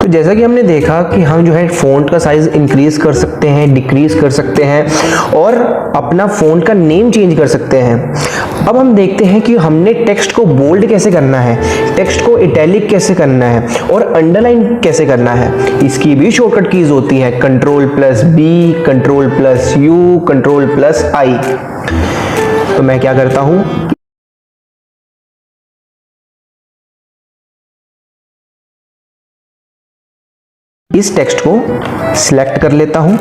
तो जैसा कि हमने देखा कि हम जो है फ़ॉन्ट का साइज़ इंक्रीज़ कर सकते हैं, डिक्रीज़ कर सकते हैं और अपना फ़ॉन्ट का नेम चेंज कर सकते हैं। अब हम देखते हैं कि हमने टेक्स्ट को बोल्ड कैसे करना है, टेक्स्ट को इटैलिक कैसे करना है और अंडरलाइन कैसे करना है। इसकी भी शॉर्टकट कीज़ होती है Ctrl+B, Ctrl+U, Ctrl+I। तो मैं क्या करता हूँ, इस टेक्स्ट को सिलेक्ट कर लेता हूं।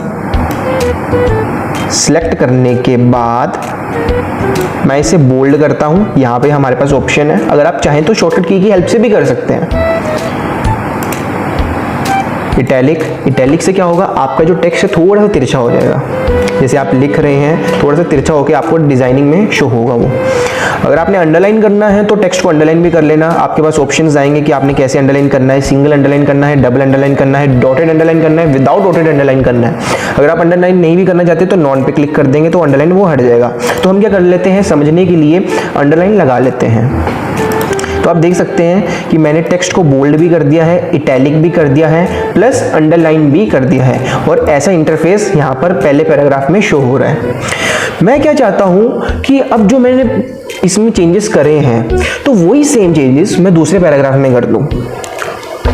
सिलेक्ट करने के बाद मैं इसे बोल्ड करता हूं। यहां पे हमारे पास ऑप्शन है, अगर आप चाहें तो शॉर्टकट की हेल्प से भी कर सकते हैं। इटैलिक से क्या होगा, आपका जो टेक्स्ट है थोड़ा सा तिरछा हो जाएगा। जैसे आप लिख रहे हैं थोड़ा सा तिरछा होकर आपको डिजाइनिंग में शो होगा वो। अगर आपने अंडरलाइन करना है तो टेक्स्ट को अंडरलाइन भी कर लेना। आपके पास ऑप्शंस आएंगे कि आपने कैसे अंडरलाइन करना है, सिंगल अंडरलाइन करना है, डबल अंडरलाइन करना है, डॉटेड अंडरलाइन करना है, विदाउट डॉटेड अंडरलाइन करना है। अगर आप अंडरलाइन नहीं भी करना चाहते तो नॉन पे क्लिक कर देंगे तो अंडरलाइन वो हट जाएगा। तो हम क्या कर लेते हैं, समझने के लिए अंडरलाइन लगा लेते हैं। तो आप देख सकते हैं कि मैंने टेक्स्ट को बोल्ड भी कर दिया है, इटैलिक भी कर दिया है, प्लस अंडरलाइन भी कर दिया है और ऐसा इंटरफेस यहाँ पर पहले पैराग्राफ में शो हो रहा है। मैं क्या चाहता हूँ कि अब जो मैंने इसमें चेंजेस करे हैं तो वही सेम चेंजेस मैं दूसरे पैराग्राफ में कर दूँ।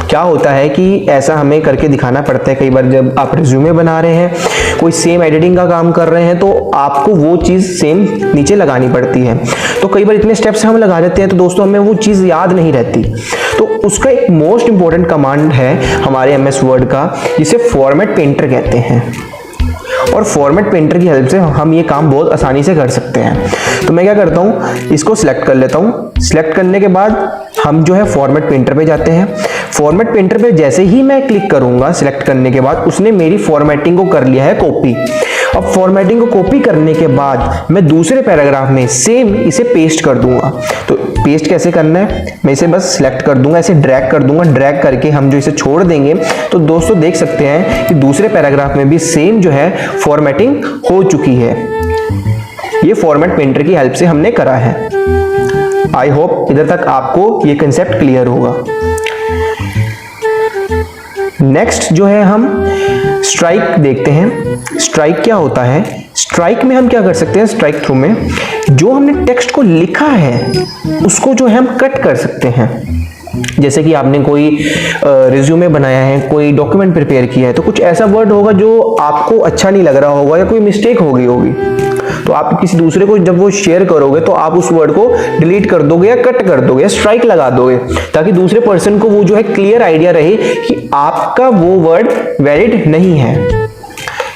क्या होता है कि ऐसा हमें करके दिखाना पड़ता है कई बार, जब आप रिज्यूमे बना रहे हैं, कोई सेम एडिटिंग का काम कर रहे हैं तो आपको वो चीज़ सेम नीचे लगानी पड़ती है। तो कई बार इतने स्टेप्स हम लगा देते हैं तो दोस्तों हमें वो चीज़ याद नहीं रहती। तो उसका एक मोस्ट इंपॉर्टेंट कमांड है हमारे MS वर्ड का, जिसे फॉर्मेट पेंटर कहते हैं। और फॉर्मेट पेंटर की हेल्प से हम ये काम बहुत आसानी से कर सकते हैं। तो मैं क्या करता हूँ, इसको सिलेक्ट कर लेता हूँ। सिलेक्ट करने के बाद हम जो है फॉर्मेट पेंटर पे जाते हैं। फॉर्मेट पेंटर पे जैसे ही मैं क्लिक करूंगा सिलेक्ट करने के बाद, उसने मेरी फॉर्मेटिंग को कर लिया है कॉपी। अब फॉर्मेटिंग को कॉपी करने के बाद मैं दूसरे पैराग्राफ में सेम इसे पेस्ट कर दूंगा। तो पेस्ट कैसे करना है, मैं इसे बस सिलेक्ट कर दूंगा, इसे ड्रैग कर दूंगा। ड्रैग करके हम जो इसे छोड़ देंगे तो दोस्तों देख सकते हैं कि दूसरे पैराग्राफ में भी सेम जो है फॉर्मेटिंग हो चुकी है। ये फॉर्मेट पेंटर की हेल्प से हमने करा है। आई होप इधर तक आपको ये कंसेप्ट क्लियर होगा। नेक्स्ट जो है हम स्ट्राइक देखते हैं। स्ट्राइक क्या होता है, स्ट्राइक में हम क्या कर सकते हैं, स्ट्राइक थ्रू में जो हमने टेक्स्ट को लिखा है उसको जो है हम कट कर सकते हैं। जैसे कि आपने कोई रिज्यूमे बनाया है, कोई डॉक्यूमेंट प्रिपेयर किया है, तो कुछ ऐसा वर्ड होगा जो आपको अच्छा नहीं लग रहा होगा या कोई मिस्टेक हो गई होगी, तो आप किसी दूसरे को जब वो शेयर करोगे तो आप उस वर्ड को डिलीट कर दोगे या कट कर दोगे या स्ट्राइक लगा दोगे, ताकि दूसरे पर्सन को वो जो है क्लियर आइडिया रहे कि आपका वो वर्ड वैलिड नहीं है।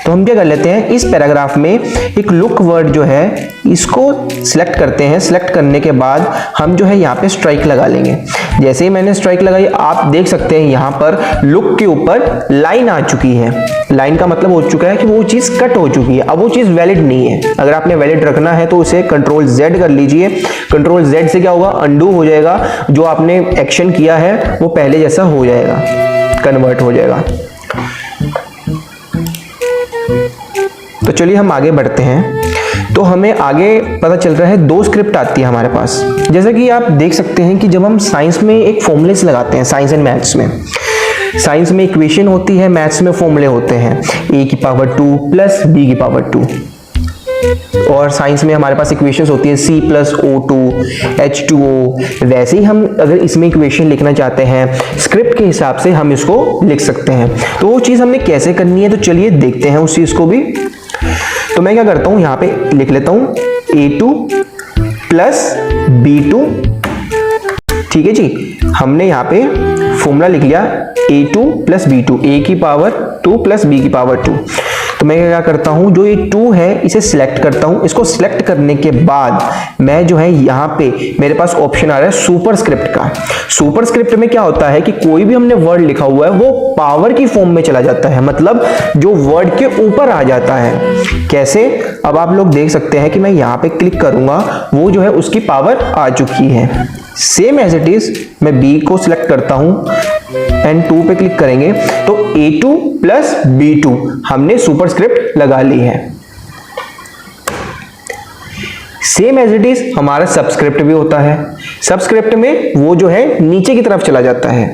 तो हम क्या कर लेते हैं, इस पैराग्राफ में एक लुक वर्ड जो है इसको सिलेक्ट करते हैं। सिलेक्ट करने के बाद हम जो है यहाँ पे स्ट्राइक लगा लेंगे। जैसे ही मैंने स्ट्राइक लगाई आप देख सकते हैं यहाँ पर लुक के ऊपर लाइन आ चुकी है। लाइन का मतलब हो चुका है कि वो चीज़ कट हो चुकी है, अब वो चीज़ वैलिड नहीं है। अगर आपने वैलिड रखना है तो उसे Ctrl+Z कर लीजिए। Ctrl+Z से क्या होगा, अंडू हो जाएगा, जो आपने एक्शन किया है वो पहले जैसा हो जाएगा, कन्वर्ट हो जाएगा। तो चलिए हम आगे बढ़ते हैं। तो हमें आगे पता चल रहा है दो स्क्रिप्ट आती है हमारे पास। जैसा कि आप देख सकते हैं कि जब हम साइंस में एक फॉर्मूलेस लगाते हैं, साइंस एंड मैथ्स में, साइंस में इक्वेशन होती है, मैथ्स में फॉर्मूले होते हैं a⁻² प्लस b⁻²। और साइंस में हमारे पास इक्वेशंस होती है C+O2 H2O। वैसे ही हम अगर इसमें इक्वेशन लिखना चाहते हैं स्क्रिप्ट के हिसाब से हम इसको लिख सकते हैं। तो वो चीज़ हमने कैसे करनी है, तो चलिए देखते हैं उस चीज़ को भी। तो मैं क्या करता हूँ, यहाँ पे लिख लेता हूँ A2 प्लस B2। ठीक है जी, हमने यहाँ पे फॉर्मूला लिख लिया A2 plus B2, A⁻² plus B⁻²। तो मैं क्या करता हूं, जो ये 2 है इसे सिलेक्ट करता हूं। इसको सिलेक्ट करने के बाद मैं जो है यहाँ पे मेरे पास ऑप्शन आ रहा है सुपरस्क्रिप्ट का। सुपरस्क्रिप्ट में क्या होता है कि कोई भी हमने वर्ड लिखा हुआ है वो पावर की फॉर्म में चला जाता है, मतलब जो वर्ड के ऊपर आ जाता है। कैसे, अब आप लोग देख सकते हैं कि मैं यहाँ पे क्लिक करूंगा, वो जो है उसकी पावर आ चुकी है। सेम एज इट इज मैं B को सिलेक्ट करता हूं एंड 2 पे क्लिक करेंगे तो A2 प्लस B2 हमने सुपरस्क्रिप्ट लगा ली है। सेम एज इट इज हमारा सबस्क्रिप्ट भी होता है। सबस्क्रिप्ट में वो जो है नीचे की तरफ चला जाता है।